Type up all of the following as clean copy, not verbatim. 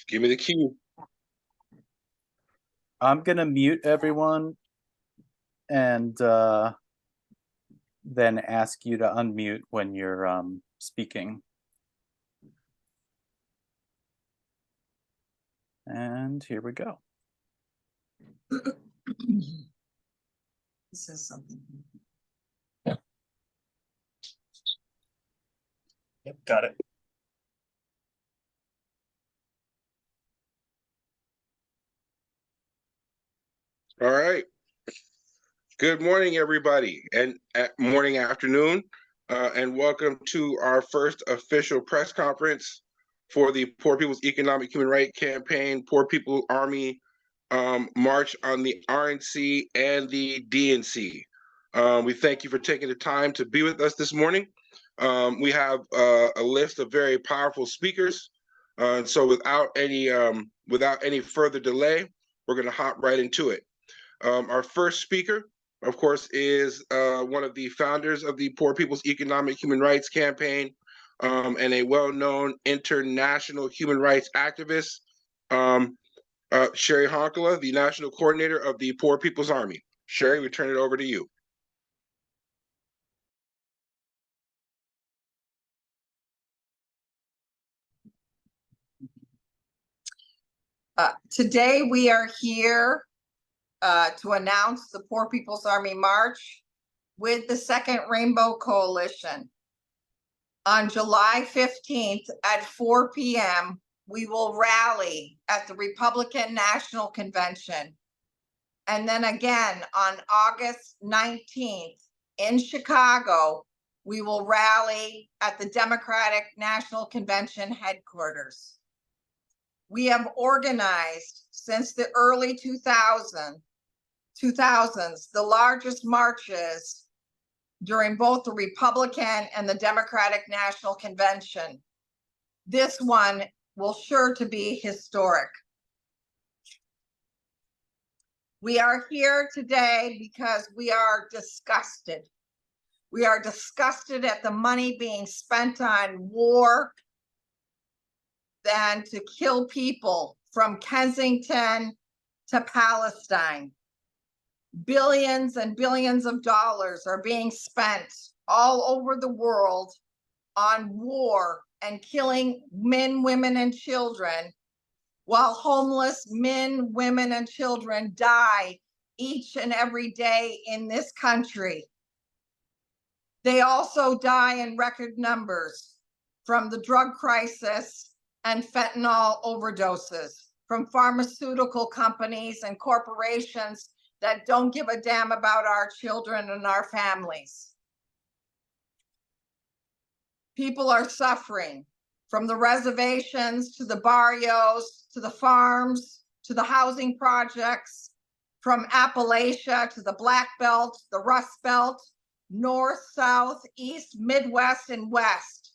Give me the cue. I'm going to mute everyone and then ask you to unmute when you're speaking. And here we go. This is something. Yep, got it. All right. Good morning, everybody, and morning, afternoon, and welcome to our first official press conference for the Poor People's Economic Human Rights Campaign, Poor People's Army March on the RNC and the DNC. We thank you for taking the time to be with us this morning. We have a list of very powerful speakers, and so without any further delay, we're going to hop right into it. Our first speaker, of course, is one of the founders of the Poor People's Economic Human Rights Campaign and a well-known international human rights activist, Cheri Honkala, the national coordinator of the Poor People's Army. Cheri, we turn it over to you. Today we are here to announce the Poor People's Army March with the Second Rainbow Coalition. On July 15th at 4 p.m., we will rally at the Republican National Convention. And then again on August 19th in Chicago, we will rally at the Democratic National Convention headquarters. We have organized since the early 2000s, the largest marches during both the Republican and the Democratic National Convention. This one will sure to be historic. We are here today because we are disgusted. We are disgusted at the money being spent on war and to kill people from Kensington to Palestine. Billions and billions of dollars are being spent all over the world on war and killing men, women, and children, while homeless men, women, and children die each and every day in this country. They also die in record numbers from the drug crisis and fentanyl overdoses from pharmaceutical companies and corporations that don't give a damn about our children and our families. People are suffering from the reservations to the barrios, to the farms, to the housing projects, from Appalachia to the Black Belt, the Rust Belt, North, South, East, Midwest, and West.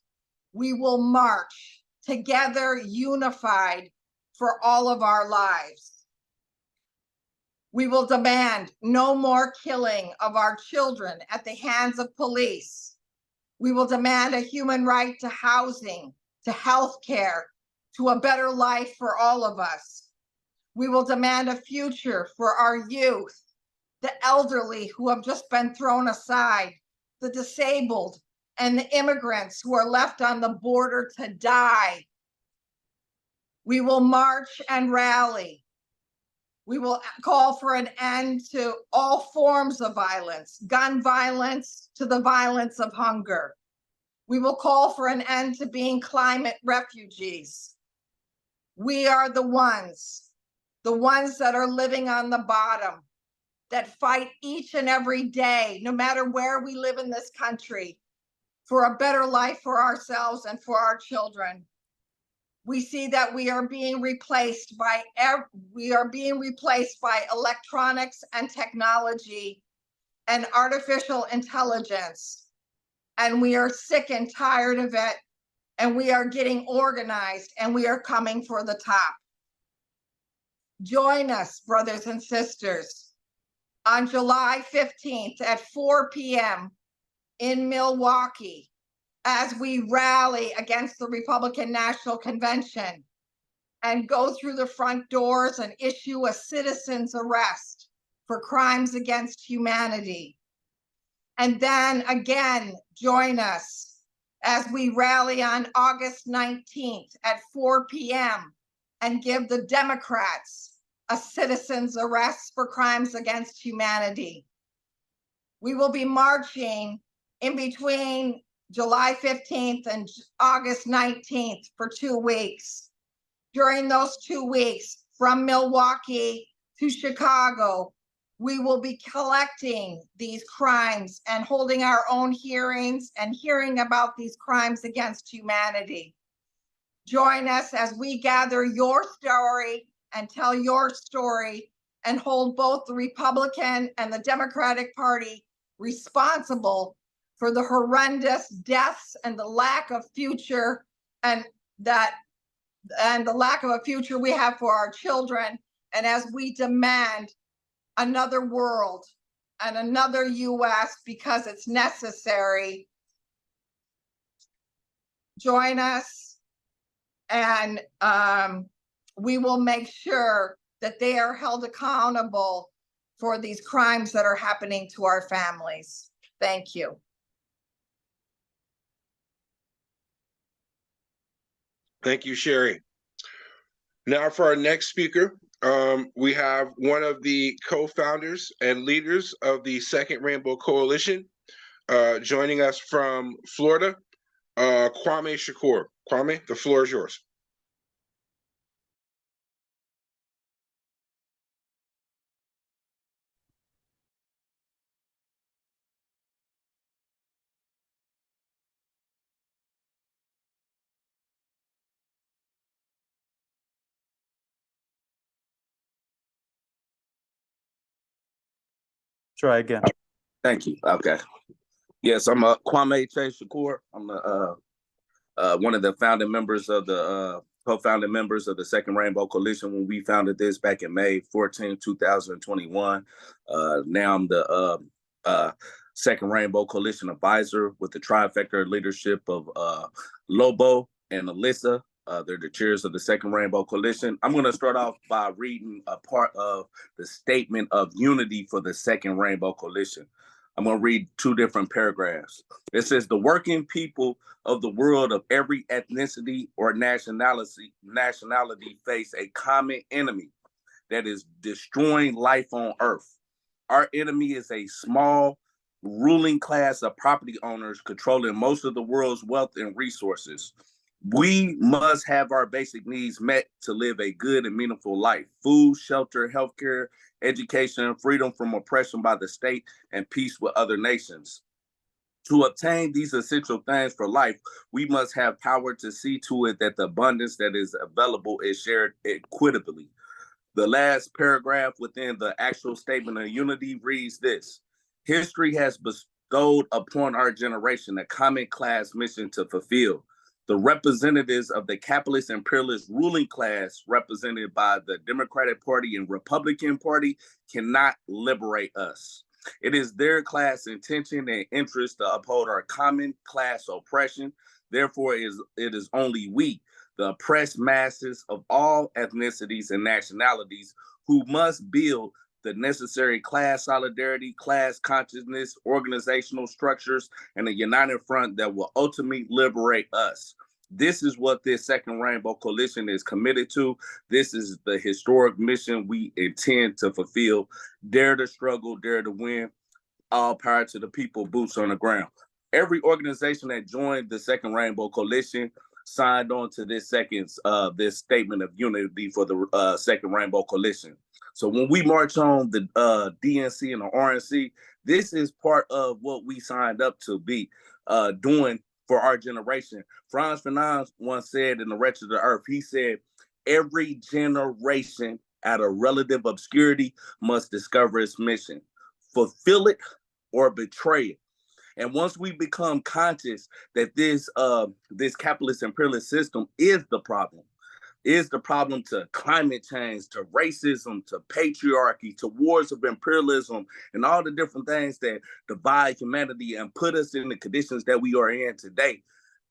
We will march together, unified for all of our lives. We will demand no more killing of our children at the hands of police. We will demand a human right to housing, to health care, to a better life for all of us. We will demand a future for our youth, the elderly who have just been thrown aside, the disabled, and the immigrants who are left on the border to die. We will march and rally. We will call for an end to all forms of violence, gun violence to the violence of hunger. We will call for an end to being climate refugees. We are the ones that are living on the bottom, that fight each and every day, no matter where we live in this country, for a better life for ourselves and for our children. We see that we are being replaced by electronics and technology and artificial intelligence. And we are sick and tired of it. And we are getting organized and we are coming for the top. Join us, brothers and sisters, on July 15th at 4 p.m. in Milwaukee, as we rally against the Republican National Convention. and go through the front doors and issue a citizen's arrest for crimes against humanity. And then again, join us as we rally on August 19th at 4 p.m. and give the Democrats a citizen's arrest for crimes against humanity. We will be marching in between July 15th and August 19th for 2 weeks. During those 2 weeks, from Milwaukee to Chicago, we will be collecting these crimes and holding our own hearings and hearing about these crimes against humanity. Join us as we gather your story and tell your story and hold both the Republican and the Democratic Party responsible for the horrendous deaths and the lack of future and the lack of a future we have for our children. And as we demand another world and another US because it's necessary, join us and we will make sure that they are held accountable for these crimes that are happening to our families. Thank you. Thank you, Cheri. Now for our next speaker, we have one of the co-founders and leaders of the Second Rainbow Coalition, joining us from Florida, Kwame Shakur. Kwame, the floor is yours. Try again. Thank you. Okay. Yes, I'm Kwame Shakur. I'm one of the founding members of the co-founding members of the Second Rainbow Coalition when we founded this back in May 14, 2021. Now I'm the Second Rainbow Coalition advisor with the trifecta leadership of Lobo and Alyssa. They're the chairs of the Second Rainbow Coalition. I'm going to start off by reading a part of the statement of unity for the Second Rainbow Coalition. I'm going to read 2 different paragraphs. It says, the working people of the world of every ethnicity or nationality face a common enemy that is destroying life on Earth. Our enemy is a small ruling class of property owners controlling most of the world's wealth and resources. We must have our basic needs met to live a good and meaningful life: food, shelter, healthcare, education, freedom from oppression by the state, and peace with other nations. To obtain these essential things for life, we must have power to see to it that the abundance that is available is shared equitably. The last paragraph within the actual statement of unity reads this: history has bestowed upon our generation a common class mission to fulfill. The representatives of the capitalist imperialist ruling class, represented by the Democratic Party and Republican Party, cannot liberate us. It is their class intention and interest to uphold our common class oppression. Therefore, it is only we, the oppressed masses of all ethnicities and nationalities, who must build the necessary class solidarity, class consciousness, organizational structures, and a united front that will ultimately liberate us. This is what this Second Rainbow Coalition is committed to. This is the historic mission we intend to fulfill. Dare to struggle, dare to win. All power to the people, boots on the ground. Every organization that joined the Second Rainbow Coalition signed on to this statement of unity for the Second Rainbow Coalition. So when we march on the DNC and the RNC, this is part of what we signed up to be doing for our generation. Franz Fanon once said in The Wretched of the Earth, he said, every generation out of relative obscurity must discover its mission, fulfill it or betray it. And once we become conscious that this capitalist imperialist system is the problem to climate change, to racism, to patriarchy, to wars of imperialism, and all the different things that divide humanity and put us in the conditions that we are in today,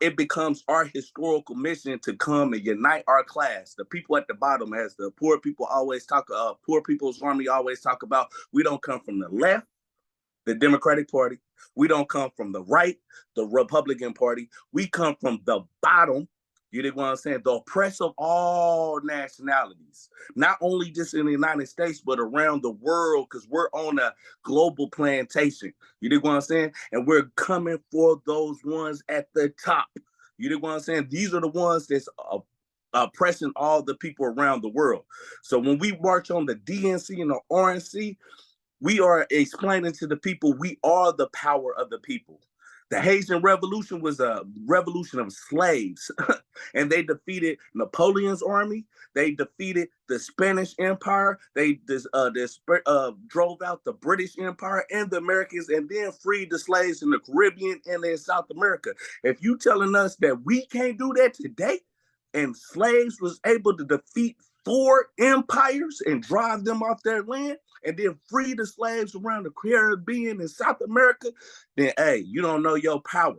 it becomes our historical mission to come and unite our class, the people at the bottom, as the poor people always talk, poor people's army always talk about. We don't come from the left, the Democratic Party. We don't come from the right, the Republican Party. We come from the bottom. You dig what I'm saying? The oppress of all nationalities, not only just in the United States, but around the world, because we're on a global plantation. You dig what I'm saying? And we're coming for those ones at the top. You dig what I'm saying? These are the ones that's oppressing all the people around the world. So when we march on the DNC and the RNC, we are explaining to the people we are the power of the people. The Haitian Revolution was a revolution of slaves, and they defeated Napoleon's army. They defeated the Spanish Empire. They drove out the British Empire and the Americans, and then freed the slaves in the Caribbean and in South America. If you telling us that we can't do that today, and slaves was able to defeat 4 empires and drive them off their land, and then free the slaves around the Caribbean and South America, then hey, you don't know your power.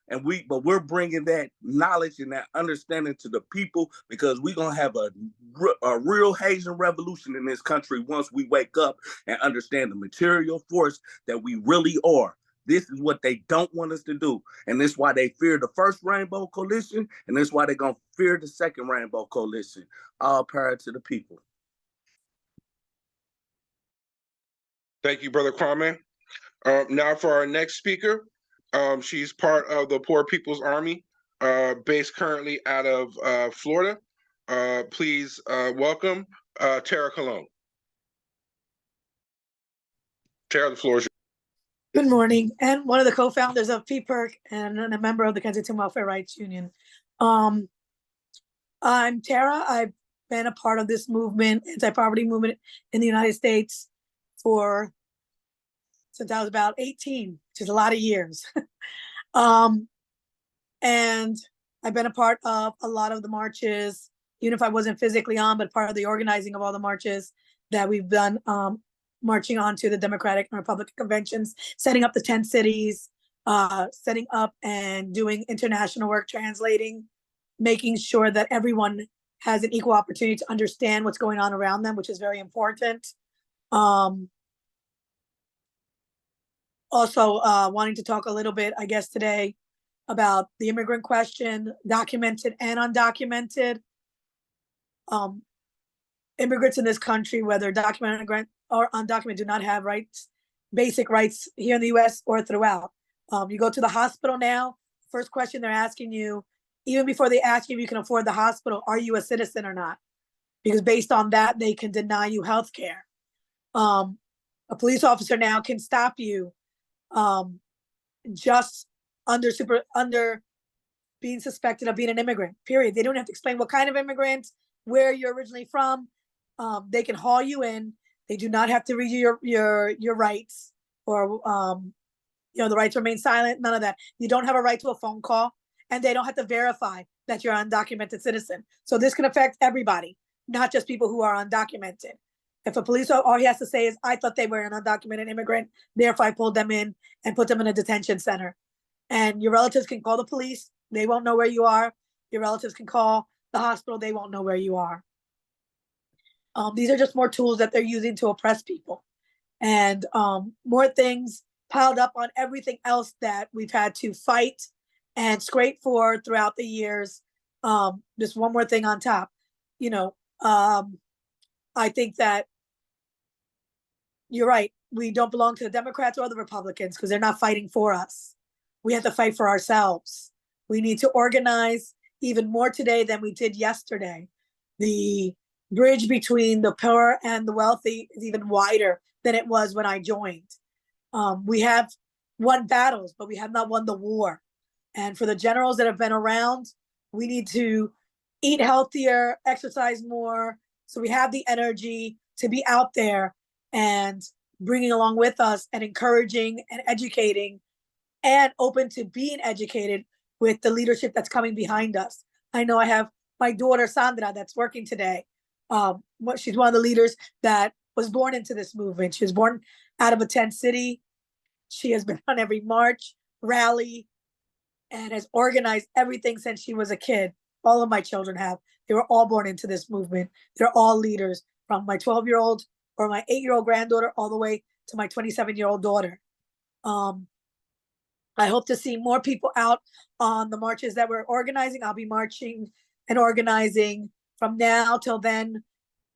But we're bringing that knowledge and that understanding to the people, because we're gonna have a real Haitian revolution in this country once we wake up and understand the material force that we really are. This is what they don't want us to do. And this is why they fear the first Rainbow Coalition, and this is why they're gonna fear the second Rainbow Coalition. All power to the people. Thank you, Brother Kwame. Now for our next speaker, she's part of the Poor People's Army, based currently out of Florida. Please welcome Tara Colon. Tara, the floor is yours. Good morning, and one of the co-founders of PPERC and a member of the Kensington Welfare Rights Union. I'm Tara. I've been a part of this movement, anti-poverty movement in the United States since I was about 18, which is a lot of years. And I've been a part of a lot of the marches, even if I wasn't physically on, but part of the organizing of all the marches that we've done, marching on to the Democratic and Republican conventions, setting up the 10 cities, setting up and doing international work, translating, making sure that everyone has an equal opportunity to understand what's going on around them, which is very important. Also wanting to talk a little bit, I guess, today about the immigrant question, documented and undocumented. Immigrants in this country, whether documented or undocumented, do not have rights, basic rights here in the US or throughout. You go to the hospital now, first question they're asking you, even before they ask you if you can afford the hospital, are you a citizen or not? Because based on that, they can deny you health care. A police officer now can stop you just under being suspected of being an immigrant, period. They don't have to explain what kind of immigrant, where you're originally from. They can haul you in. They do not have to read your rights, or the right to remain silent, none of that. You don't have a right to a phone call, and they don't have to verify that you're an undocumented citizen. So this can affect everybody, not just people who are undocumented. If a police, all he has to say is, I thought they were an undocumented immigrant, therefore I pulled them in and put them in a detention center. And your relatives can call the police. They won't know where you are. Your relatives can call the hospital. They won't know where you are. These are just more tools that they're using to oppress people. And more things piled up on everything else that we've had to fight and scrape for throughout the years. Just one more thing on top. I think that you're right. We don't belong to the Democrats or the Republicans because they're not fighting for us. We have to fight for ourselves. We need to organize even more today than we did yesterday. The bridge between the poor and the wealthy is even wider than it was when I joined. We have won battles, but we have not won the war. And for the generals that have been around, we need to eat healthier, exercise more, so we have the energy to be out there and bringing along with us and encouraging and educating and open to being educated with the leadership that's coming behind us. I know I have my daughter, Sandra, that's working today. She's one of the leaders that was born into this movement. She was born out of a tent city. She has been on every march, rally, and has organized everything since she was a kid. All of my children have. They were all born into this movement. They're all leaders, from my 12-year-old or my 8-year-old granddaughter all the way to my 27-year-old daughter. I hope to see more people out on the marches that we're organizing. I'll be marching and organizing from now till then.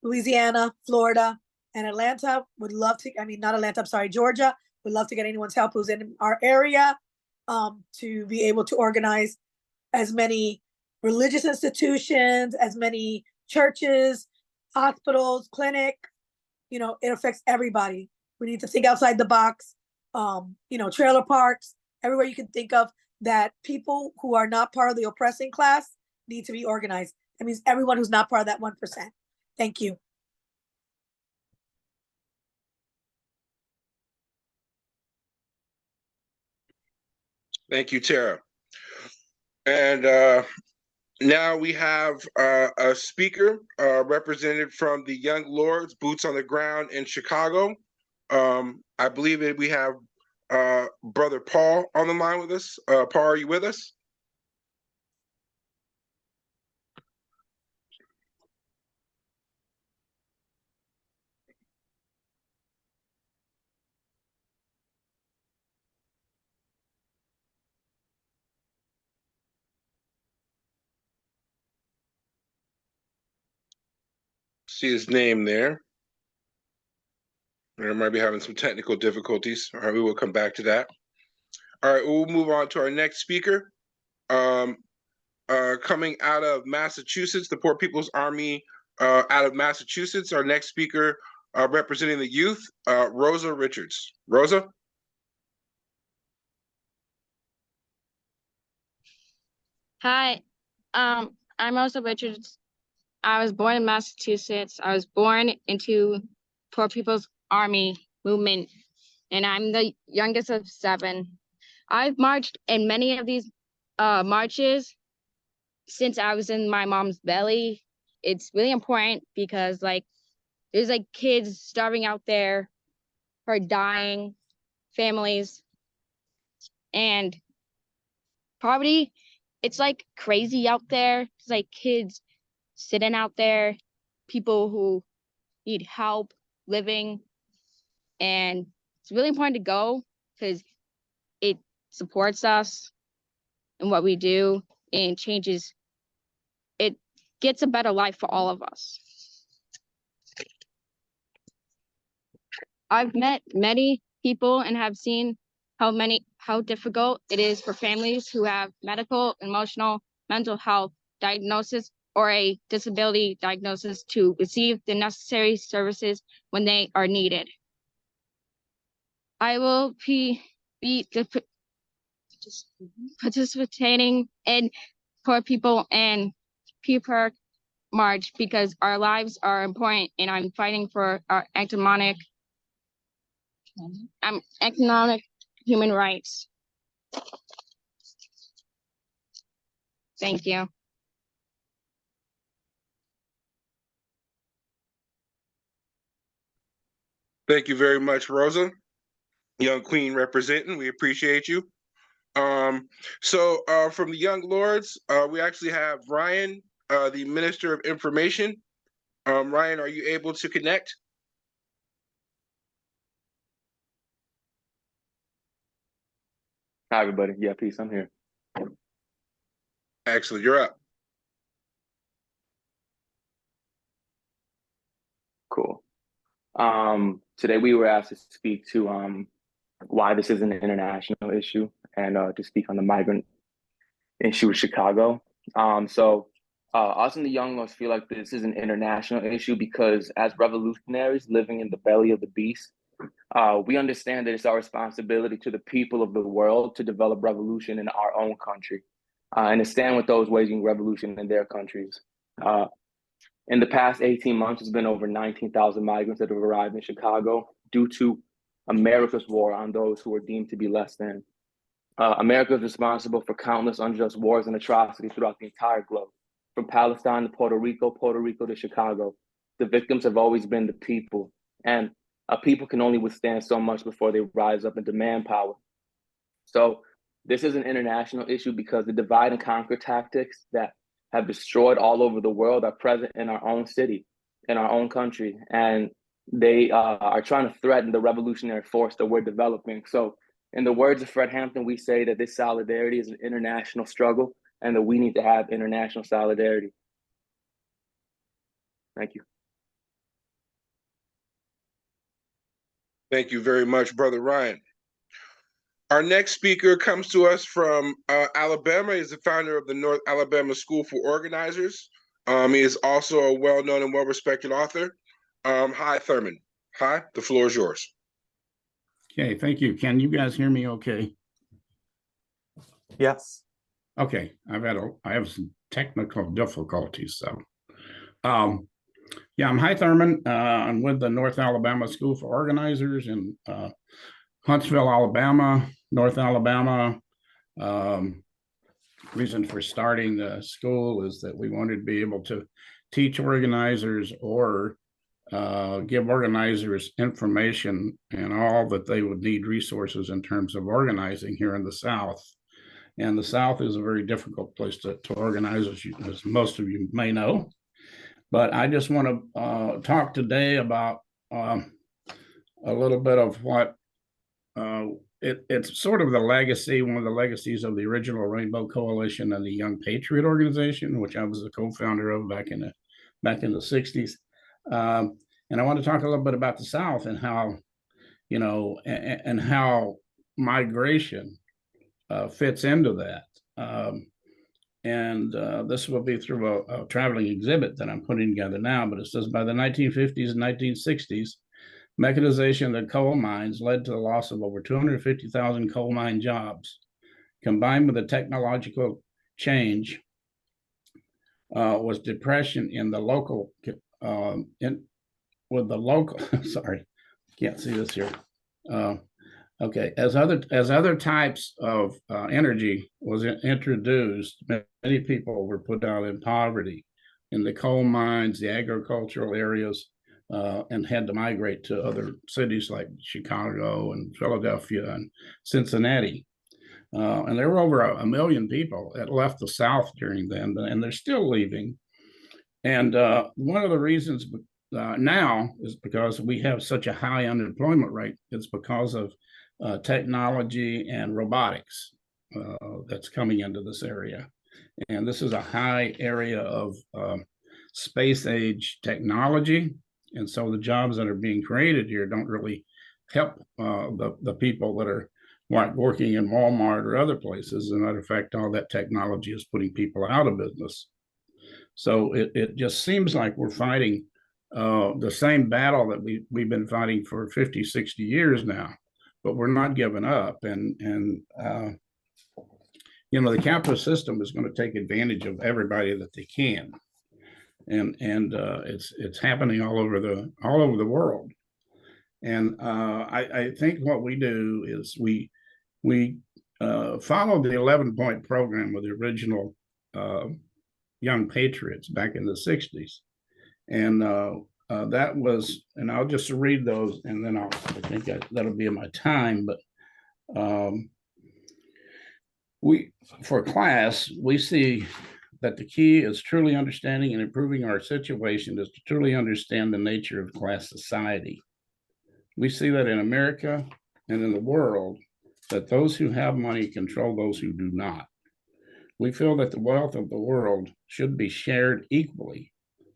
Louisiana, Florida, and Atlanta would love to, not Atlanta, I'm sorry, Georgia, would love to get anyone's help who's in our area to be able to organize as many religious institutions, as many churches, hospitals, clinic. It affects everybody. We need to think outside the box. Trailer parks, everywhere you can think of that people who are not part of the oppressing class need to be organized. That means everyone who's not part of that 1%. Thank you. Thank you, Tara. And now we have a speaker represented from the Young Lords, Boots on the Ground in Chicago. I believe that we have Brother Paul on the line with us. Paul, are you with us? See his name there. I might be having some technical difficulties. All right, we will come back to that. All right, we'll move on to our next speaker. Coming out of Massachusetts, the Poor People's Army out of Massachusetts. Our next speaker representing the youth, Rosa Richards. Rosa? Hi, I'm Rosa Richards. I was born in Massachusetts. I was born into Poor People's Army movement, and I'm the youngest of 7. I've marched in many of these marches since I was in my mom's belly. It's really important because there's kids starving out there or dying, families, and poverty. It's crazy out there. It's kids sitting out there, people who need help living, and it's really important to go because it supports us and what we do and changes. It gets a better life for all of us. I've met many people and have seen how difficult it is for families who have medical, emotional, mental health diagnosis or a disability diagnosis to receive the necessary services when they are needed. I will be participating in Poor People and People March because our lives are important, and I'm fighting for our economic human rights. Thank you. Thank you very much, Rosa. Young Queen representing, we appreciate you. So from the Young Lords, we actually have Ryan, the Minister of Information. Ryan, are you able to connect? Hi, everybody. Yeah, peace. I'm here. Excellent, you're up. Cool. Today we were asked to speak to why this is an international issue and to speak on the migrant issue with Chicago. Us and the Young Lords feel like this is an international issue because as revolutionaries living in the belly of the beast, we understand that it's our responsibility to the people of the world to develop revolution in our own country and to stand with those waging revolution in their countries. In the past 18 months, it's been over 19,000 migrants that have arrived in Chicago due to America's war on those who are deemed to be less than. America is responsible for countless unjust wars and atrocities throughout the entire globe, from Palestine to Puerto Rico to Chicago. The victims have always been the people, and people can only withstand so much before they rise up and demand power. So this is an international issue because the divide and conquer tactics that have destroyed all over the world are present in our own city, in our own country, and they are trying to threaten the revolutionary force that we're developing. So in the words of Fred Hampton, we say that this solidarity is an international struggle and that we need to have international solidarity. Thank you. Thank you very much, Brother Ryan. Our next speaker comes to us from Alabama. He's the founder of the North Alabama School for Organizers. He is also a well-known and well-respected author. Hi, Thurman. Hi, the floor is yours. Okay, thank you. Can you guys hear me okay? Yes. Okay, I have some technical difficulties, so. Yeah, I'm Hi Thurman. I'm with the North Alabama School for Organizers in Huntsville, Alabama, North Alabama. Reason for starting the school is that we wanted to be able to teach organizers or give organizers information and all that they would need resources in terms of organizing here in the South. And the South is a very difficult place to organize, as most of you may know. But I just want to talk today about a little bit of what it's sort of the legacy, one of the legacies of the original Rainbow Coalition and the Young Patriot Organization, which I was the co-founder of back in the 60s. And I want to talk a little bit about the South and how, you know, and how migration fits into that. This will be through a traveling exhibit that I'm putting together now, but it says by the 1950s and 1960s, mechanization of the coal mines led to the loss of over 250,000 coal mine jobs. Combined with the technological change was depression in the local, sorry, can't see this here. Okay, as other types of energy was introduced, many people were put down in poverty in the coal mines, the agricultural areas, and had to migrate to other cities like Chicago and Philadelphia and Cincinnati. And there were over a million people that left the South during then, and they're still leaving. And one of the reasons now is because we have such a high unemployment rate. It's because of technology and robotics that's coming into this area. And this is a high area of space age technology. And so the jobs that are being created here don't really help the people that are working in Walmart or other places. As a matter of fact, all that technology is putting people out of business. So it just seems like we're fighting the same battle that we've been fighting for 50, 60 years now, but we're not giving up. And you know, the capitalist system is going to take advantage of everybody that they can. And it's happening all over the world. And I think what we do is we follow the 11-point program with the original Young Patriots back in the 60s. And that was, and I'll just read those and then I think that'll be my time. But for class, we see that the key is truly understanding and improving our situation is to truly understand the nature of class society. We see that in America and in the world, that those who have money control those who do not. We feel that the wealth of the world should be shared equally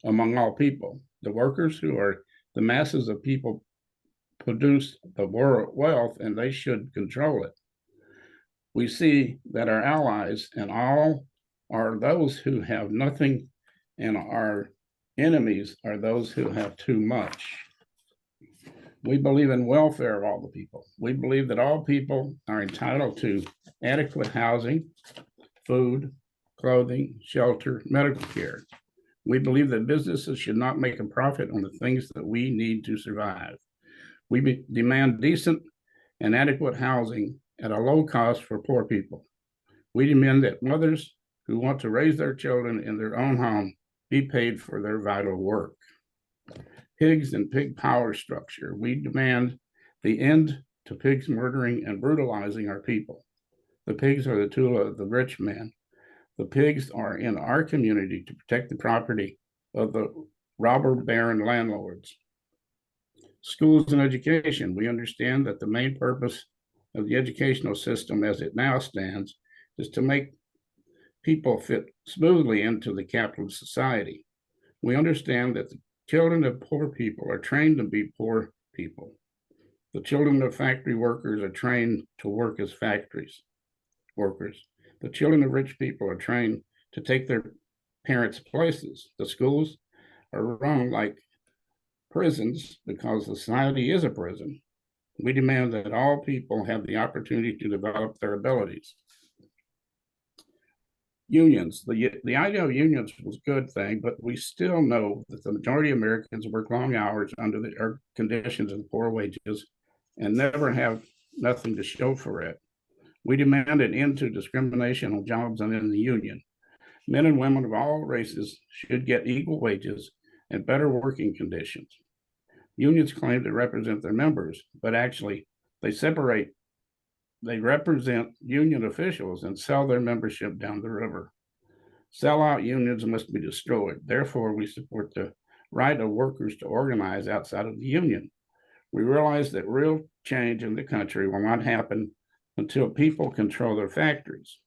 among all people. The workers who are the masses of people produce the world wealth and they should control it. We see that our allies and all are those who have nothing, and our enemies are those who have too much. We believe in welfare of all the people. We believe that all people are entitled to adequate housing, food, clothing, shelter, medical care. We believe that businesses should not make a profit on the things that we need to survive. We demand decent and adequate housing at a low cost for poor people. We demand that mothers who want to raise their children in their own home be paid for their vital work. Pigs and pig power structure. We demand the end to pigs murdering and brutalizing our people. The pigs are the tool of the rich man. The pigs are in our community to protect the property of the robber baron landlords. Schools and education. We understand that the main purpose of the educational system as it now stands is to make people fit smoothly into the capitalist society. We understand that the children of poor people are trained to be poor people. The children of factory workers are trained to work as factories workers. The children of rich people are trained to take their parents' places. The schools are run like prisons because society is a prison. We demand that all people have the opportunity to develop their abilities. Unions. The idea of unions was a good thing, but we still know that the majority of Americans work long hours under the conditions and poor wages and never have nothing to show for it. We demand an end to discrimination on jobs and in the union. Men and women of all races should get equal wages and better working conditions. Unions claim to represent their members, but actually they represent union officials and sell their membership down the river. Sellout unions must be destroyed. Therefore, we support the right of workers to organize outside of the union. We realize that real change in the country will not happen until people control their factories.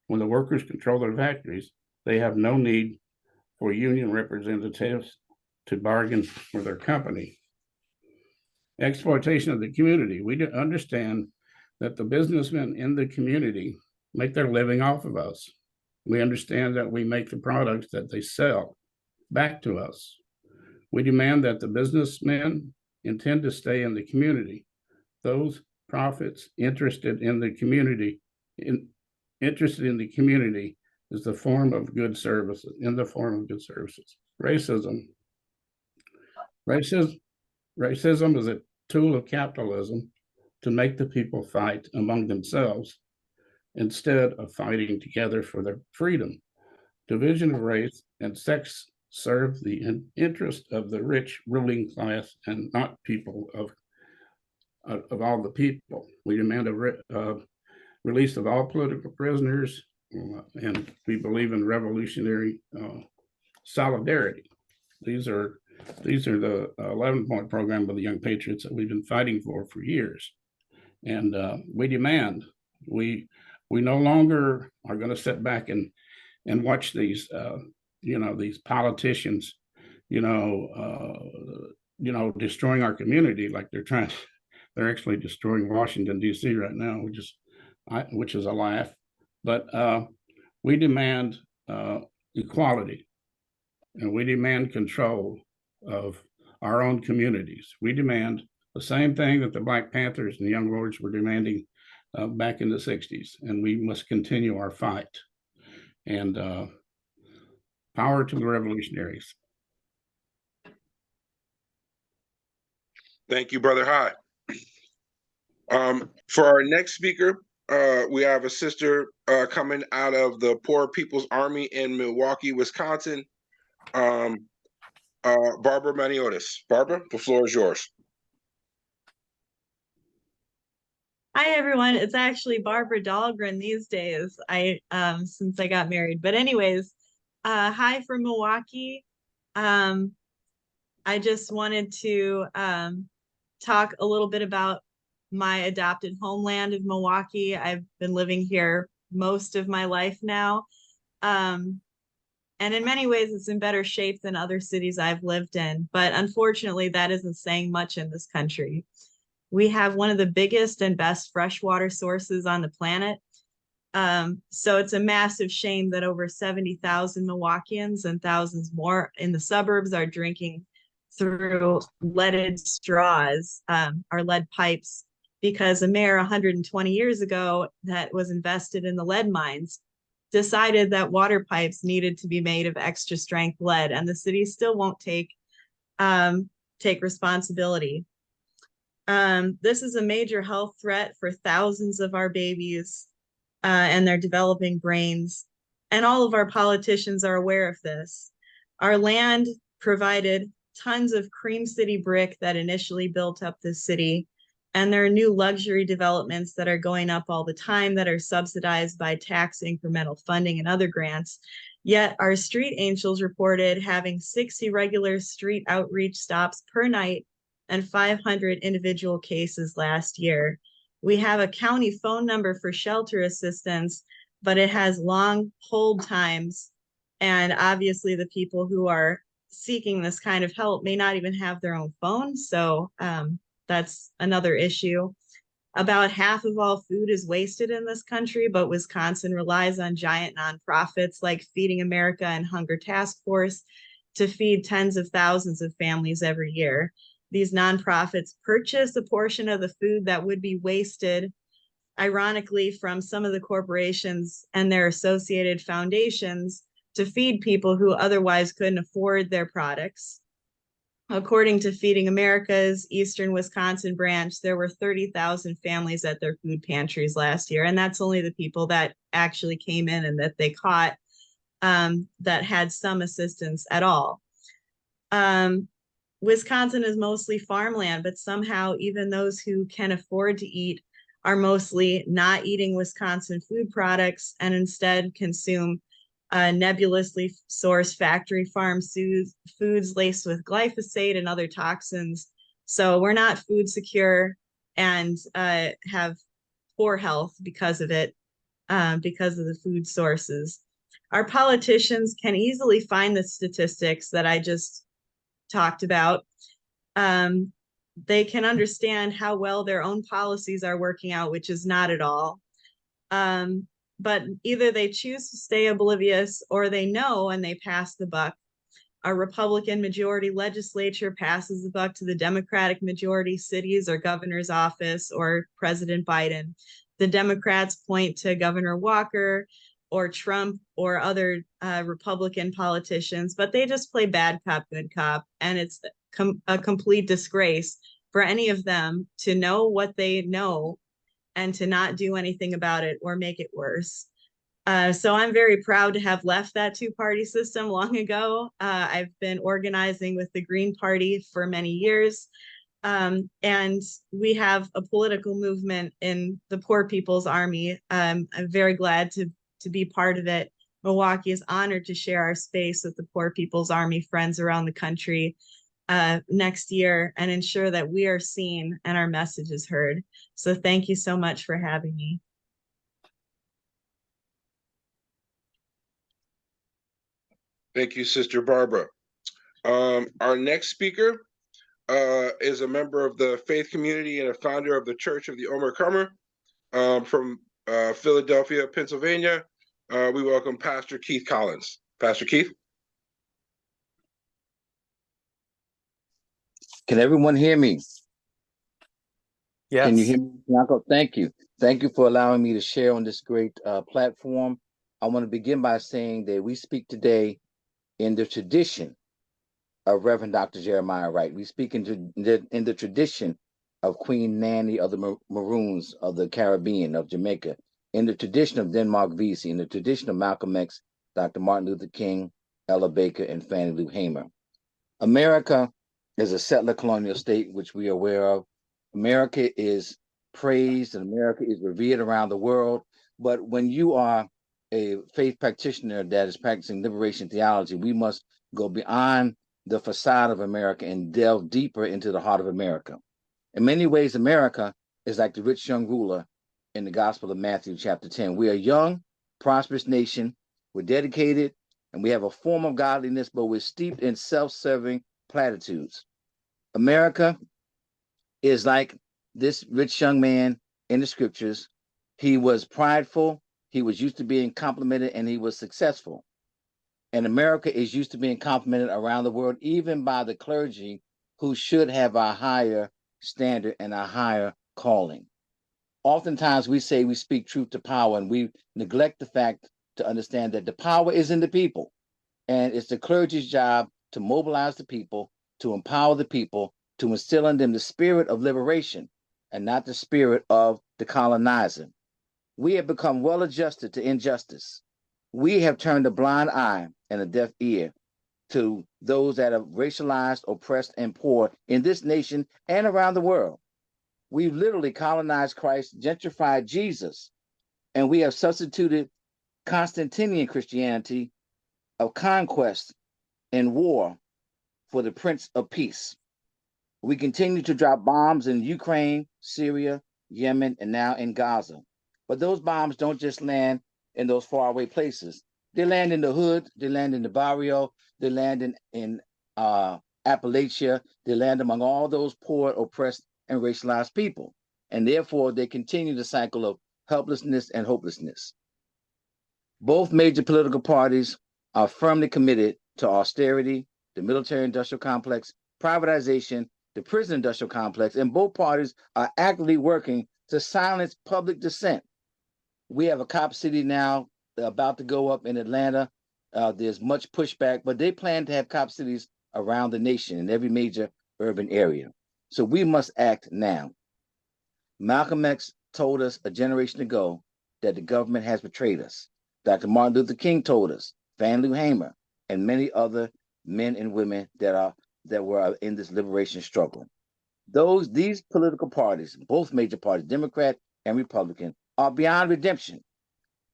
When the workers control their factories, they have no need for union representatives to bargain for their company. Exploitation of the community. We understand that the businessmen in the community make their living off of us. We understand that we make the products that they sell back to us. We demand that the businessmen intend to stay in the community. Those profits interested in the community is the form of good services, in the form of good services. Racism. Racism is a tool of capitalism to make the people fight among themselves instead of fighting together for their freedom. Division of race and sex serve the interest of the rich ruling class and not people of all the people. We demand a release of all political prisoners, and we believe in revolutionary solidarity. These are the 11-point program of the Young Patriots that we've been fighting for years. And we demand, we no longer are going to sit back and watch these, these politicians, destroying our community like they're actually destroying Washington, D.C. right now, which is a laugh. But we demand equality, and we demand control of our own communities. We demand the same thing that the Black Panthers and the Young Lords were demanding back in the 60s, and we must continue our fight. And power to the revolutionaries. Thank you, Brother High. For our next speaker, we have a sister coming out of the Poor People's Army in Milwaukee, Wisconsin, Barbara Maniotis. Barbara, the floor is yours. Hi, everyone. It's actually Barbara Dahlgren these days, since I got married. But anyways, hi from Milwaukee. I just wanted to talk a little bit about my adopted homeland of Milwaukee. I've been living here most of my life now. And in many ways, it's in better shape than other cities I've lived in. But unfortunately, that isn't saying much in this country. We have one of the biggest and best freshwater sources on the planet. So it's a massive shame that over 70,000 Milwaukeeans and thousands more in the suburbs are drinking through leaded straws, or lead pipes, because a mayor 120 years ago that was invested in the lead mines decided that water pipes needed to be made of extra strength lead, and the city still won't take responsibility. This is a major health threat for thousands of our babies and their developing brains. And all of our politicians are aware of this. Our land provided tons of Cream City brick that initially built up this city. And there are new luxury developments that are going up all the time that are subsidized by tax incremental funding and other grants. Yet our street angels reported having 60 regular street outreach stops per night and 500 individual cases last year. We have a county phone number for shelter assistance, but it has long hold times. And obviously the people who are seeking this kind of help may not even have their own phone. So that's another issue. About half of all food is wasted in this country, but Wisconsin relies on giant nonprofits like Feeding America and Hunger Task Force to feed tens of thousands of families every year. These nonprofits purchase a portion of the food that would be wasted, ironically, from some of the corporations and their associated foundations to feed people who otherwise couldn't afford their products. According to Feeding America's Eastern Wisconsin branch, there were 30,000 families at their food pantries last year. And that's only the people that actually came in and that they caught that had some assistance at all. Wisconsin is mostly farmland, but somehow even those who can afford to eat are mostly not eating Wisconsin food products and instead consume nebulously sourced factory farm foods laced with glyphosate and other toxins. So we're not food secure and have poor health because of it, because of the food sources. Our politicians can easily find the statistics that I just talked about. They can understand how well their own policies are working out, which is not at all. But either they choose to stay oblivious or they know and they pass the buck. Our Republican majority legislature passes the buck to the Democratic majority cities or governor's office or President Biden. The Democrats point to Governor Walker or Trump or other Republican politicians, but they just play bad cop, good cop. And it's a complete disgrace for any of them to know what they know and to not do anything about it or make it worse. So I'm very proud to have left that two-party system long ago. I've been organizing with the Green Party for many years. And we have a political movement in the Poor People's Army. I'm very glad to be part of it. Milwaukee is honored to share our space with the Poor People's Army friends around the country next year and ensure that we are seen and our message is heard. So thank you so much for having me. Thank you, Sister Barbara. Our next speaker is a member of the faith community and a founder of the Church of the Overcomer from Philadelphia, Pennsylvania. We welcome Pastor Keith Collins. Pastor Keith. Can everyone hear me? Yes. Can you hear me, Shamako? Thank you. Thank you for allowing me to share on this great platform. I want to begin by saying that we speak today in the tradition of Reverend Dr. Jeremiah Wright. We speak in the tradition of Queen Nanny of the Maroons of the Caribbean, of Jamaica, in the tradition of Denmark Vesey, in the tradition of Malcolm X, Dr. Martin Luther King, Ella Baker, and Fannie Lou Hamer. America is a settler colonial state, which we are aware of. America is praised and America is revered around the world. But when you are a faith practitioner that is practicing liberation theology, we must go beyond the facade of America and delve deeper into the heart of America. In many ways, America is like the rich young ruler in the Gospel of Matthew, chapter 10. We are a young, prosperous nation. We're dedicated, and we have a form of godliness, but we're steeped in self-serving platitudes. America is like this rich young man in the scriptures. He was prideful, he was used to being complimented, and he was successful. And America is used to being complimented around the world, even by the clergy who should have a higher standard and a higher calling. Oftentimes we say we speak truth to power, and we neglect the fact to understand that the power is in the people. And it's the clergy's job to mobilize the people, to empower the people, to instill in them the spirit of liberation and not the spirit of the colonizer. We have become well adjusted to injustice. We have turned a blind eye and a deaf ear to those that are racialized, oppressed, and poor in this nation and around the world. We've literally colonized Christ, gentrified Jesus, and we have substituted Constantinian Christianity of conquest and war for the Prince of Peace. We continue to drop bombs in Ukraine, Syria, Yemen, and now in Gaza. But those bombs don't just land in those faraway places. They land in the hood, they land in the barrio, they land in Appalachia, they land among all those poor, oppressed, and racialized people. And therefore, they continue the cycle of helplessness and hopelessness. Both major political parties are firmly committed to austerity, the military-industrial complex, privatization, the prison-industrial complex, and both parties are actively working to silence public dissent. We have a cop city now about to go up in Atlanta. There's much pushback, but they plan to have cop cities around the nation in every major urban area. So we must act now. Malcolm X told us a generation ago that the government has betrayed us. Dr. Martin Luther King told us, Van Lou Hamer, and many other men and women that were in this liberation struggle. These political parties, both major parties, Democrat and Republican, are beyond redemption.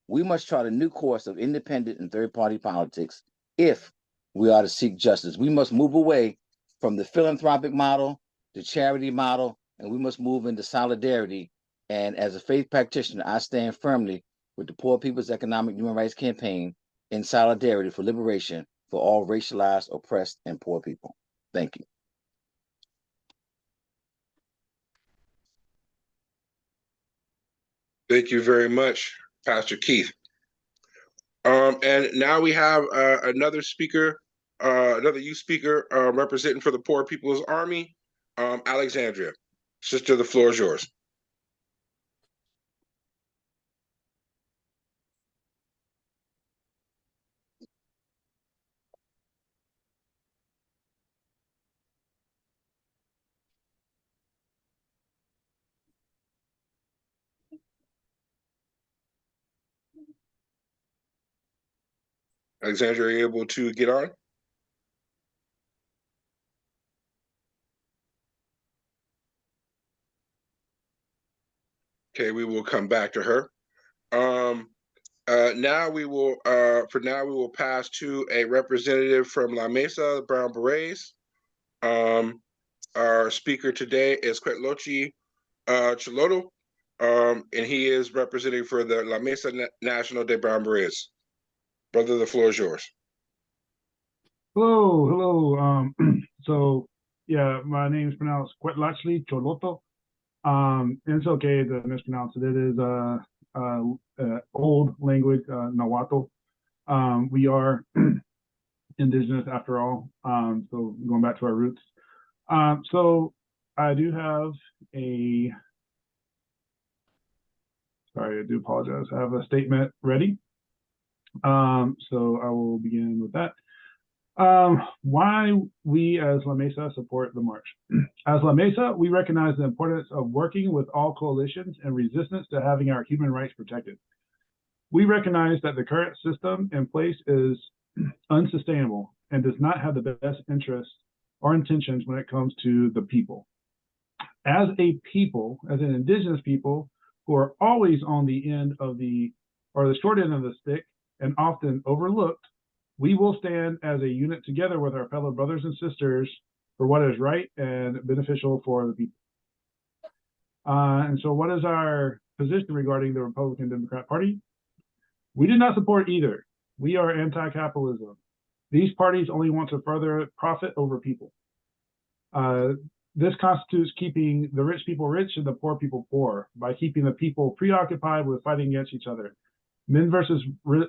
We must chart a new course of independent and third-party politics if we are to seek justice. We must move away from the philanthropic model, the charity model, and we must move into solidarity. And as a faith practitioner, I stand firmly with the Poor People's Economic Human Rights Campaign in solidarity for liberation for all racialized, oppressed, and poor people. Thank you. Thank you very much, Pastor Keith. And now we have another speaker, another youth speaker representing for the Poor People's Army, Alexandria. Sister, the floor is yours. Alexandria, are you able to get on? Okay, we will come back to her. Now we will pass to a representative from La Mesa, the Brown Berets. Our speaker today is Cuetlachtli Xolotl, and he is representing for the La Mesa National de Brown Berets. Brother, the floor is yours. Hello. So yeah, my name is pronounced Cuetlachtli Xolotl. It's okay to mispronounce it. It is old language, Nahuatl. We are indigenous after all. So going back to our roots. So I do have sorry, I do apologize. I have a statement ready. So I will begin with that. Why we as La Mesa support the march. As La Mesa, we recognize the importance of working with all coalitions and resistance to having our human rights protected. We recognize that the current system in place is unsustainable and does not have the best interests or intentions when it comes to the people. As a people, as an indigenous people who are always on the end of the short end of the stick and often overlooked, we will stand as a unit together with our fellow brothers and sisters for what is right and beneficial for the people. And so what is our position regarding the Republican Democrat Party? We do not support either. We are anti-capitalism. These parties only want to further profit over people. This constitutes keeping the rich people rich and the poor people poor by keeping the people preoccupied with fighting against each other. Men versus women,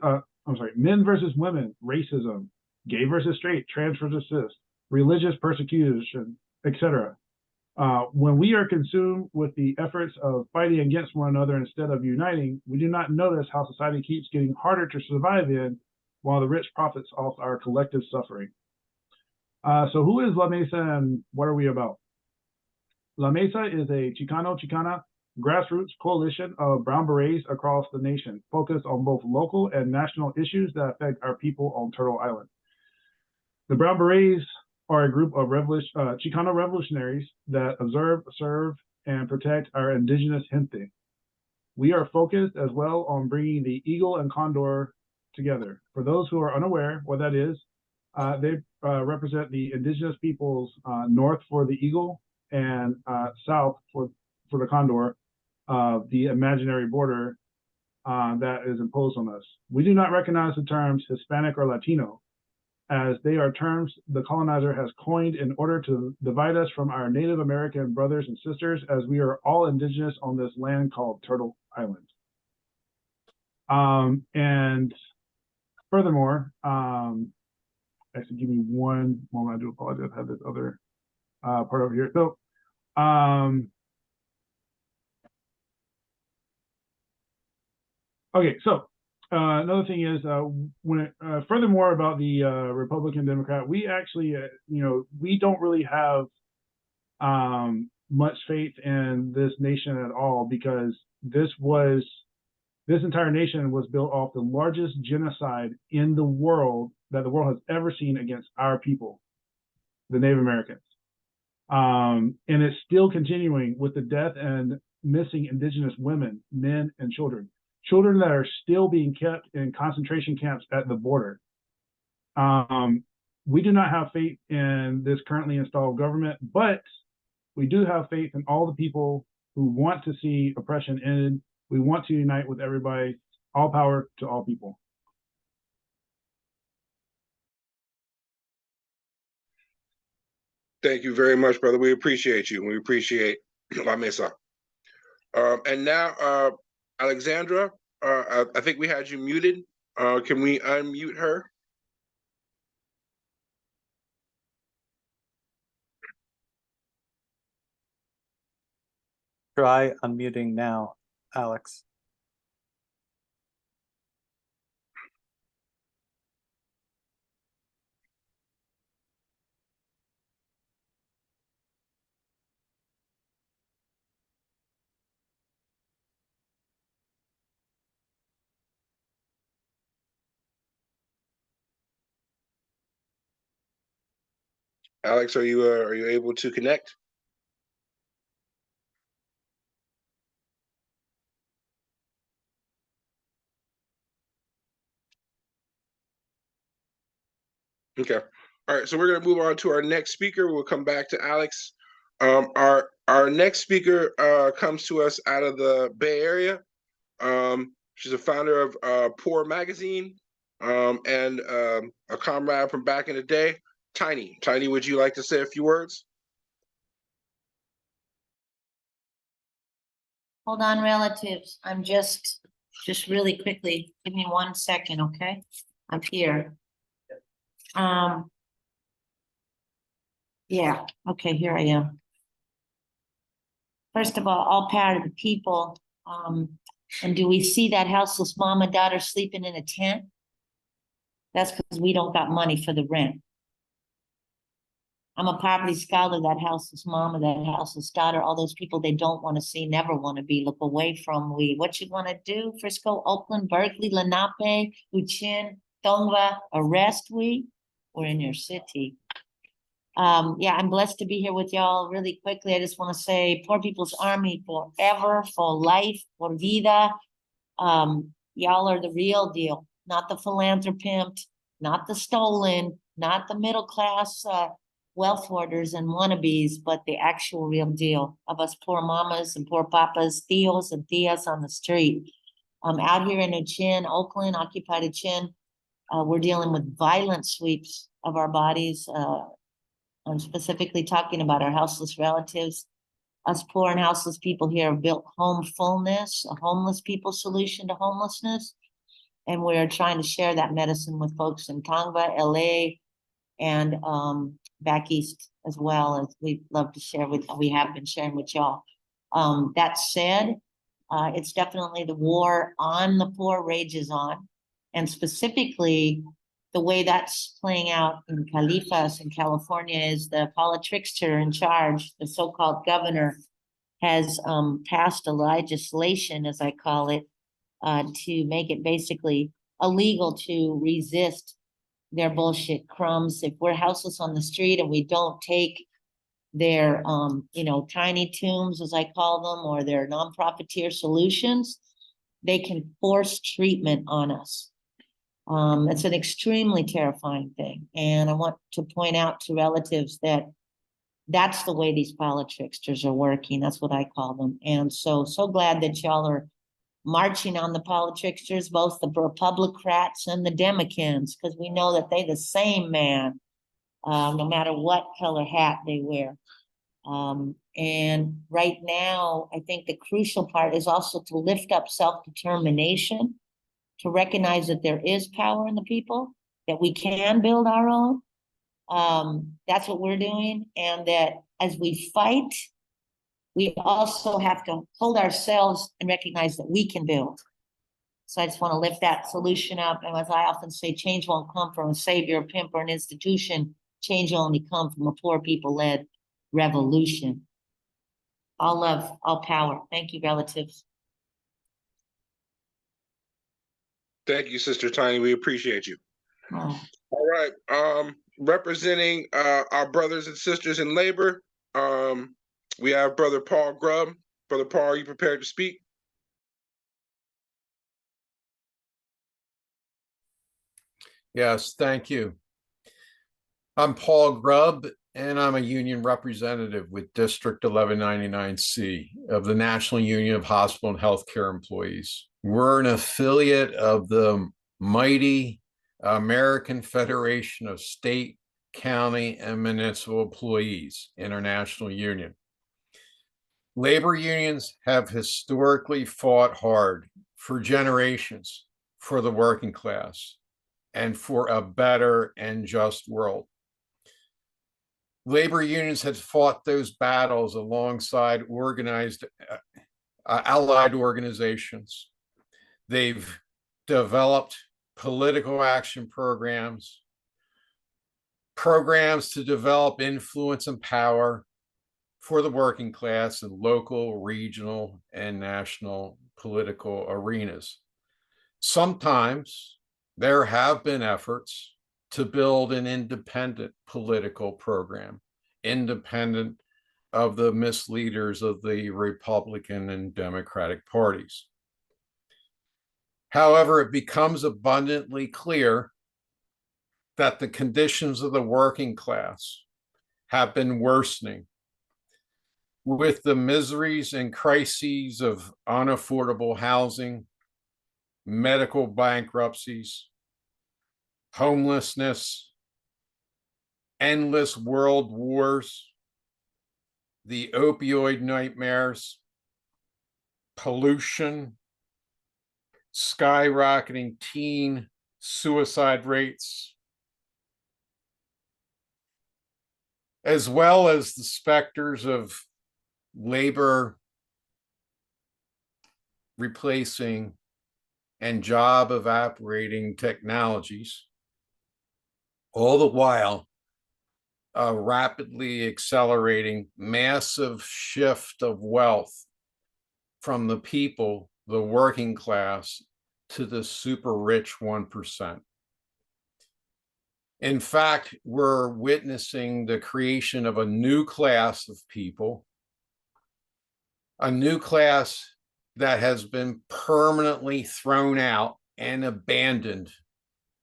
racism, gay versus straight, trans versus cis, religious persecution, etc. When we are consumed with the efforts of fighting against one another instead of uniting, we do not notice how society keeps getting harder to survive in while the rich profits off our collective suffering. So who is La Mesa and what are we about? La Mesa is a Chicano-Chicana grassroots coalition of Brown Berets across the nation, focused on both local and national issues that affect our people on Turtle Island. The Brown Berets are a group of Chicano revolutionaries that observe, serve, and protect our indigenous gente. We are focused as well on bringing the eagle and condor together. For those who are unaware what that is, they represent the indigenous peoples north for the eagle and south for the condor, the imaginary border that is imposed on us. We do not recognize the terms Hispanic or Latino, as they are terms the colonizer has coined in order to divide us from our Native American brothers and sisters, as we are all indigenous on this land called Turtle Island. And furthermore, actually give me one moment, I do apologize, I have this other part over here. So, okay, so another thing is furthermore about the Republican Democrat, we actually, we don't really have much faith in this nation at all, because this entire nation was built off the largest genocide in the world that the world has ever seen against our people, the Native Americans. And it's still continuing with the death and missing indigenous women, men, and children that are still being kept in concentration camps at the border. We do not have faith in this currently installed government, but we do have faith in all the people who want to see oppression ended. We want to unite with everybody. All power to all people. Thank you very much, brother. We appreciate you. We appreciate La Mesa. And now, Alexandra, I think we had you muted. Can we unmute her? Try unmuting now, Alex. Alex, are you able to connect? Okay. All right. So we're going to move on to our next speaker. We'll come back to Alex. Our next speaker comes to us out of the Bay Area. She's a founder of Poor Magazine and a comrade from back in the day. Tiny, would you like to say a few words? Hold on, relatives. I'm just really quickly, give me 1 second, okay? I'm here. Yeah, okay, here I am. First of all power to the people. And do we see that houseless mom and daughter sleeping in a tent? That's because we don't got money for the rent. I'm a poverty scholar, that houseless mom and that houseless daughter, all those people they don't want to see, never want to be, look away from. What you want to do? Frisco, Oakland, Berkeley, Lenape, Uchin, Tongva, arrest we're in your city. Yeah, I'm blessed to be here with y'all. Really quickly, I just want to say Poor People's Army forever, for life, por vida. Y'all are the real deal, not the philanthropist, not the stolen, not the middle class wealth hoarders and wannabes, but the actual real deal of us poor mamas and poor papas, tios and tias on the street. Out here in Uchin, Oakland, occupied Uchin, we're dealing with violent sweeps of our bodies. I'm specifically talking about our houseless relatives. Us poor and houseless people here have built home fullness, a homeless people solution to homelessness. And we're trying to share that medicine with folks in Tongva, LA, and back east as well, as we'd love to share with, we have been sharing with y'all. That said, it's definitely the war on the poor rages on. And specifically, the way that's playing out in Califas in California is the politrickster in charge, the so-called governor, has passed a legislation, as I call it, to make it basically illegal to resist their bullshit crumbs. If we're houseless on the street and we don't take their, tiny tombs, as I call them, or their non-profiteer solutions, they can force treatment on us. It's an extremely terrifying thing. And I want to point out to relatives that that's the way these politricksters are working. That's what I call them. And so glad that y'all are marching on the politricksters, both the Republicrats and the Democrats, because we know that they the same man, no matter what color hat they wear. And right now, I think the crucial part is also to lift up self-determination, to recognize that there is power in the people, that we can build our own. That's what we're doing. And that as we fight, we also have to hold ourselves and recognize that we can build. So I just want to lift that solution up. And as I often say, change won't come from a savior, a pimp, or an institution. Change will only come from a poor people-led revolution. All love, all power. Thank you, relatives. Thank you, Sister Tiny. We appreciate you. Oh. All right. Representing our brothers and sisters in labor, we have Brother Paul Grubb. Brother Paul, are you prepared to speak? Yes, thank you. I'm Paul Grubb, and I'm a union representative with District 1199C of the National Union of Hospital and Healthcare Employees. We're an affiliate of the mighty American Federation of State, County, and Municipal Employees International Union. Labor unions have historically fought hard for generations for the working class and for a better and just world. Labor unions had fought those battles alongside organized allied organizations. They've developed political action programs to develop influence and power for the working class in local, regional, and national political arenas. Sometimes there have been efforts to build an independent political program, independent of the misleaders of the Republican and Democratic parties. However, it becomes abundantly clear that the conditions of the working class have been worsening, with the miseries and crises of unaffordable housing, medical bankruptcies, homelessness, endless world wars, the opioid nightmares, pollution, skyrocketing teen suicide rates, as well as the specters of labor replacing and job evaporating technologies, all the while a rapidly accelerating massive shift of wealth from the people, the working class, to the super rich 1%. In fact, we're witnessing the creation of a new class of people, a new class that has been permanently thrown out and abandoned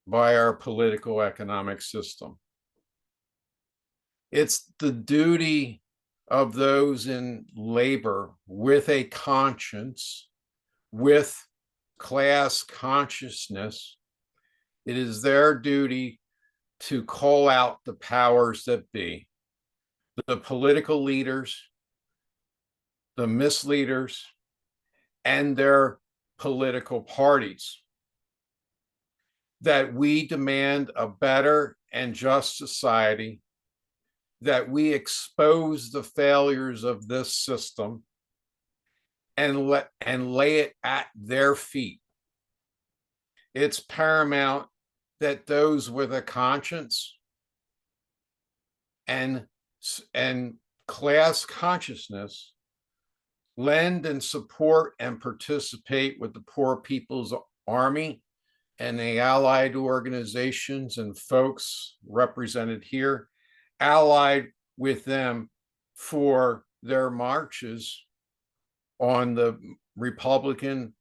by our political economic system. It's the duty of those in labor with a conscience, with class consciousness. It is their duty to call out the powers that be, the political leaders, the misleaders, and their political parties, that we demand a better and just society, that we expose the failures of this system and lay it at their feet. It's paramount that those with a conscience and class consciousness lend and support and participate with the Poor People's Army and the allied organizations and folks represented here, allied with them for their marches on the Republican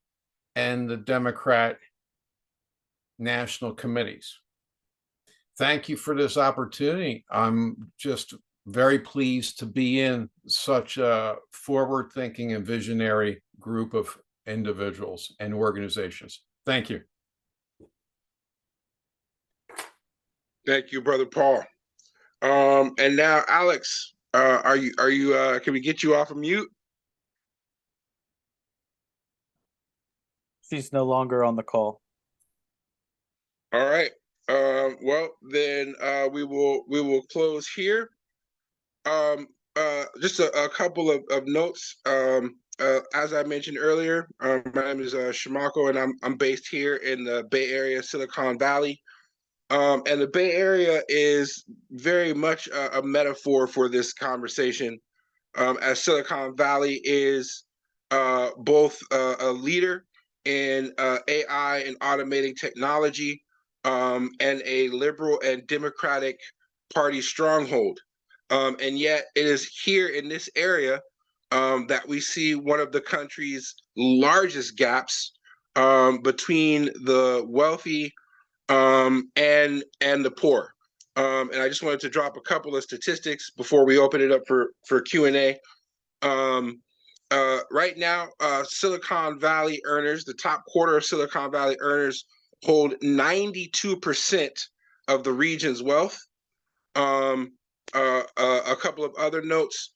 and the Democrat national committees. Thank you for this opportunity. I'm just very pleased to be in such a forward-thinking and visionary group of individuals and organizations. Thank you. Thank you, Brother Paul. And now, Alex, can we get you off of mute? She's no longer on the call. All right. Well, then we will close here. Just a couple of notes. As I mentioned earlier, my name is Shamako, and I'm based here in the Bay Area, Silicon Valley. And the Bay Area is very much a metaphor for this conversation, as Silicon Valley is both a leader in AI and automating technology, and a liberal and democratic party stronghold. And yet it is here in this area that we see one of the country's largest gaps between the wealthy and the poor. And I just wanted to drop a couple of statistics before we open it up for Q&A. Right now, Silicon Valley earners, the top quarter of Silicon Valley earners, hold 92% of the region's wealth. A couple of other notes.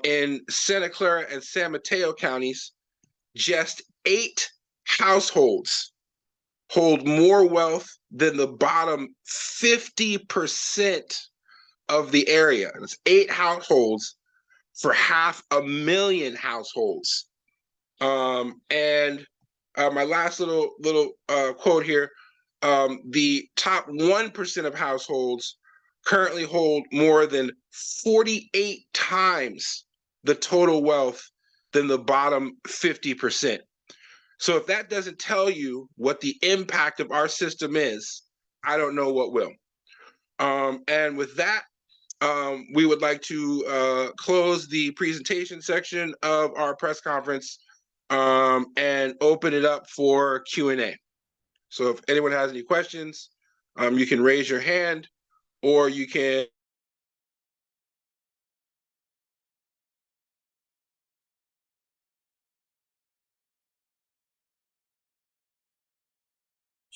In Santa Clara and San Mateo counties, just 8 households hold more wealth than the bottom 50% of the area. And it's 8 households for 500,000 households. And my last little quote here, the top 1% of households currently hold more than 48 times the total wealth than the bottom 50%. So if that doesn't tell you what the impact of our system is, I don't know what will. And with that, we would like to close the presentation section of our press conference and open it up for Q&A. So if anyone has any questions, you can raise your hand, or you can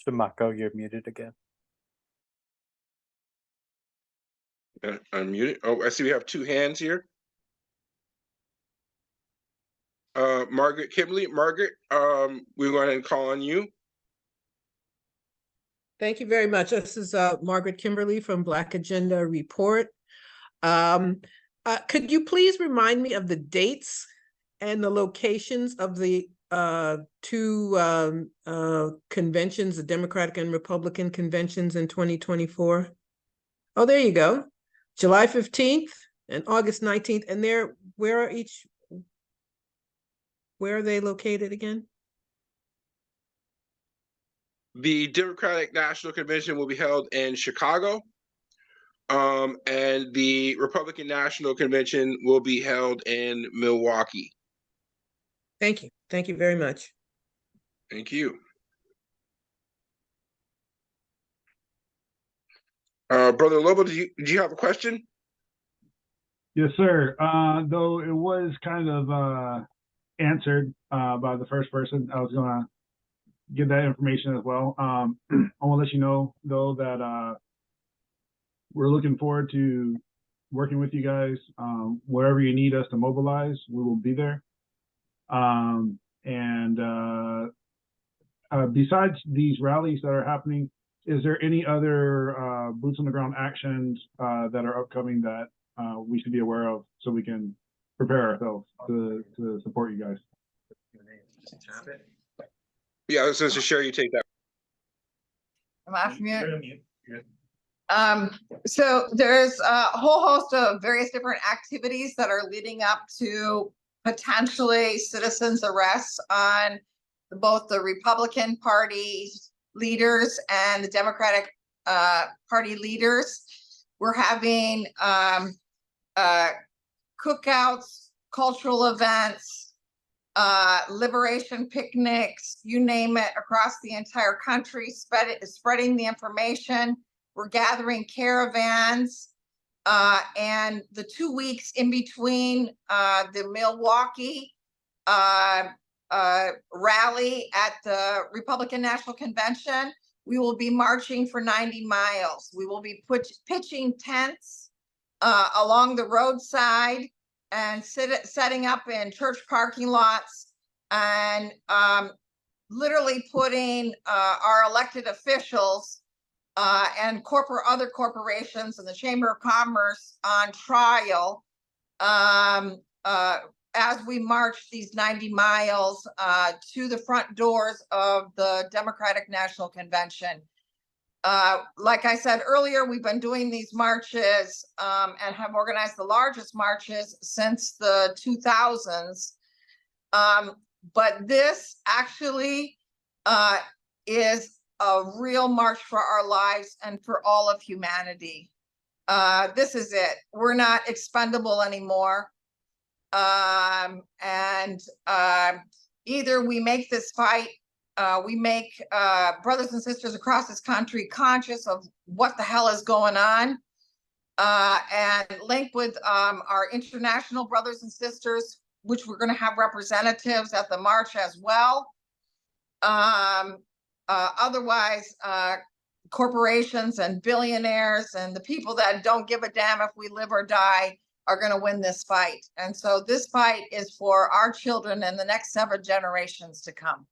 Shamako, you're muted again. unmute it. Oh, I see we have 2 hands here. Margaret Kimberly. Margaret, we're going to call on you. Thank you very much. This is Margaret Kimberly from Black Agenda Report. Could you please remind me of the dates and the locations of the 2 conventions, the Democratic and Republican conventions in 2024? Oh, there you go. July 15th and August 19th. And where are they located again? The Democratic National Convention will be held in Chicago, and the Republican National Convention will be held in Milwaukee. Thank you. Thank you very much. Thank you. Brother Lobo, do you have a question? Yes, sir. Though it was kind of answered by the first person, I was going to give that information as well. I want to let you know, though, that we're looking forward to working with you guys. Wherever you need us to mobilize, we will be there. Besides these rallies that are happening, is there any other boots on the ground actions that are upcoming that we should be aware of so we can prepare ourselves to support you guys? Yeah, so Cheri, you take that. Am I off mute? So there's a whole host of various different activities that are leading up to potentially citizens' arrests on both the Republican Party leaders and the Democratic Party leaders. We're having cookouts, cultural events, liberation picnics, you name it, across the entire country, spreading the information. We're gathering caravans. And the 2 weeks in between the Milwaukee rally at the Republican National Convention, we will be marching for 90 miles. We will be pitching tents along the roadside and setting up in church parking lots, and literally putting our elected officials and other corporations and the Chamber of Commerce on trial as we march these 90 miles to the front doors of the Democratic National Convention. Like I said earlier, we've been doing these marches and have organized the largest marches since the 2000s. But this actually is a real march for our lives and for all of humanity. This is it. We're not expendable anymore. Either we make this fight, we make brothers and sisters across this country conscious of what the hell is going on, and link with our international brothers and sisters, which we're going to have representatives at the march as well. Otherwise, corporations and billionaires and the people that don't give a damn if we live or die are going to win this fight. And so this fight is for our children and the next 7 generations to come.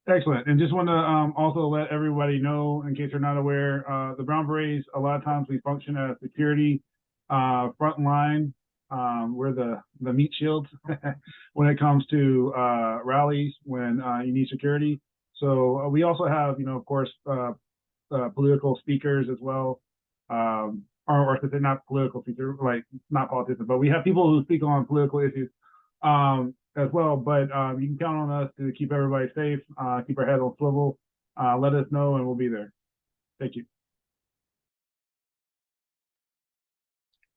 Excellent. And just want to also let everybody know, in case they're not aware, the Brown Berets, a lot of times we function as security front line. We're the meat shields when it comes to rallies when you need security. So we also have, of course, political speakers as well, or if they're not political speakers, like not politicians, but we have people who speak on political issues as well. But you can count on us to keep everybody safe, keep our head on swivel. Let us know and we'll be there. Thank you.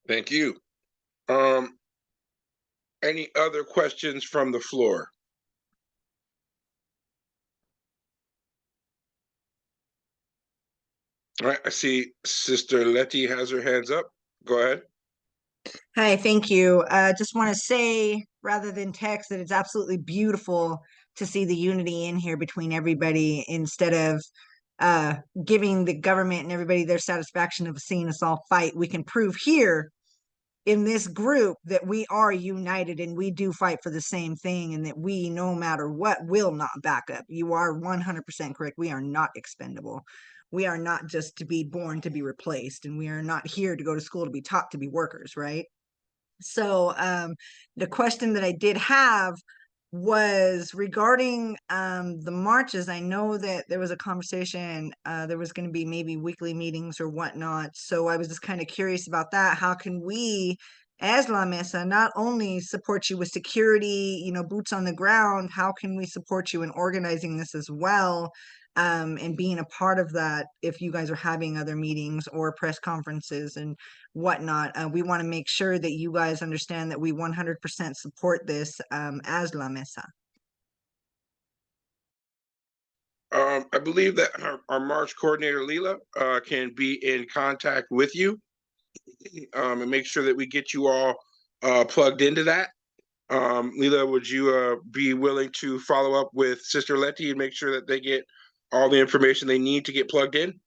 Thank you. Any other questions from the floor? All right, I see Sister Letty has her hands up. Go ahead. Hi, thank you. Just want to say, rather than text, that it's absolutely beautiful to see the unity in here between everybody, instead of giving the government and everybody their satisfaction of seeing us all fight. We can prove here in this group that we are united and we do fight for the same thing, and that we, no matter what, will not back up. You are 100% correct. We are not expendable. We are not just to be born to be replaced, and we are not here to go to school to be taught to be workers, right? So the question that I did have was regarding the marches. I know that there was a conversation, there was going to be maybe weekly meetings or whatnot. So I was just kind of curious about that. How can we, as La Mesa, not only support you with security, boots on the ground, how can we support you in organizing this as well? And being a part of that, if you guys are having other meetings or press conferences and whatnot, we want to make sure that you guys understand that we 100% support this as La Mesa. I believe that our March coordinator, Leela, can be in contact with you and make sure that we get you all plugged into that. Leela, would you be willing to follow up with Sister Letty and make sure that they get all the information they need to get plugged in?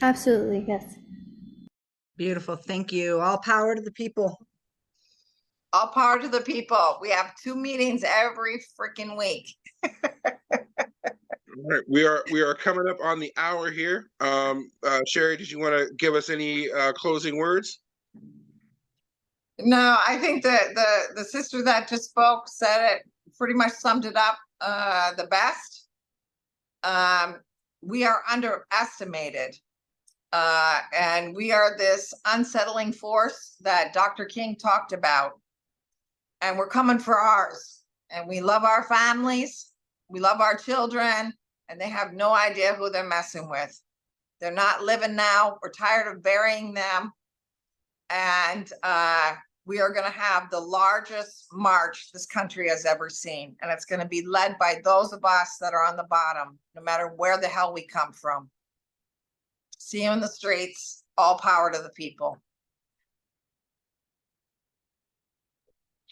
Absolutely, yes. Beautiful, thank you. All power to the people. All power to the people. We have 2 meetings every freaking week. All right, we are coming up on the hour here. Cheri, did you want to give us any closing words? No, I think that the sister that just spoke said it, pretty much summed it up the best. We are underestimated, and we are this unsettling force that Dr. King talked about, and we're coming for ours. And we love our families, we love our children, and they have no idea who they're messing with. They're not living now. We're tired of burying them, And we are going to have the largest march this country has ever seen. And it's going to be led by those of us that are on the bottom, no matter where the hell we come from. See you in the streets. All power to the people.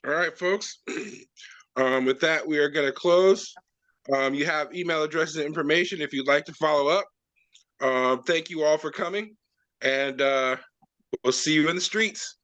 All right, folks. With that, we are going to close. You have email addresses and information if you'd like to follow up. Thank you all for coming, and we'll see you in the streets.